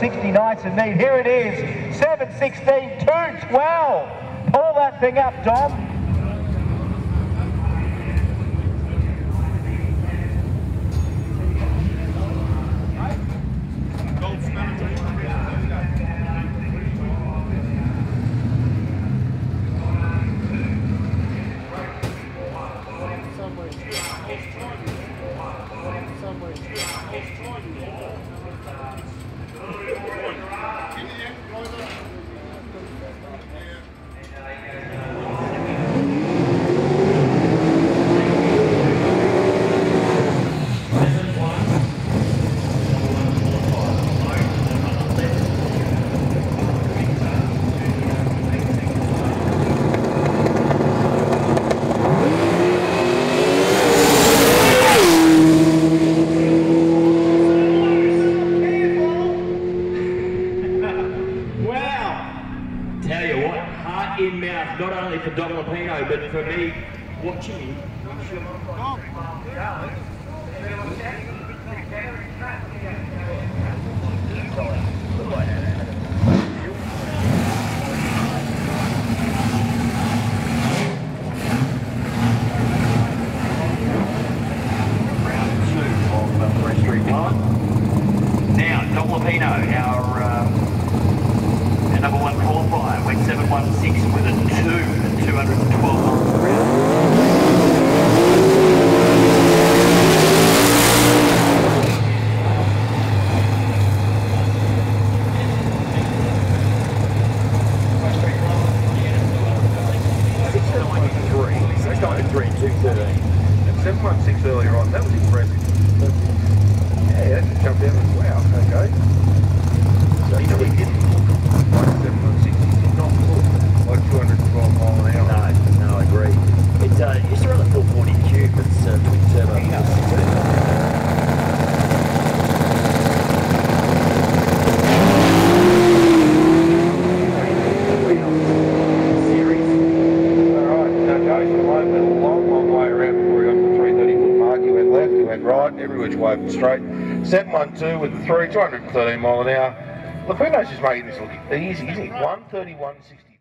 760 nice and neat. Here it is, 716, 212. Pull that thing up, Dom. In mouth, not only for Dom Luppino, but for me watching him. Round 2 of Pro Street 1. Now, Dom Luppino, our number 1 qualifier, went 716 with a 2 at 212 miles per hour. And 716 earlier on, that was impressive. Yeah, that just jumped out and wow, okay. So he didn't look like 716, he did not look like 212 mile an hour. No, I agree. It used to run a full 40 cube, it's twin turbo. Right, every which way from straight. 712 with the 3, 213 mile an hour. Luppino's just making this look easy, isn't he? 131.60.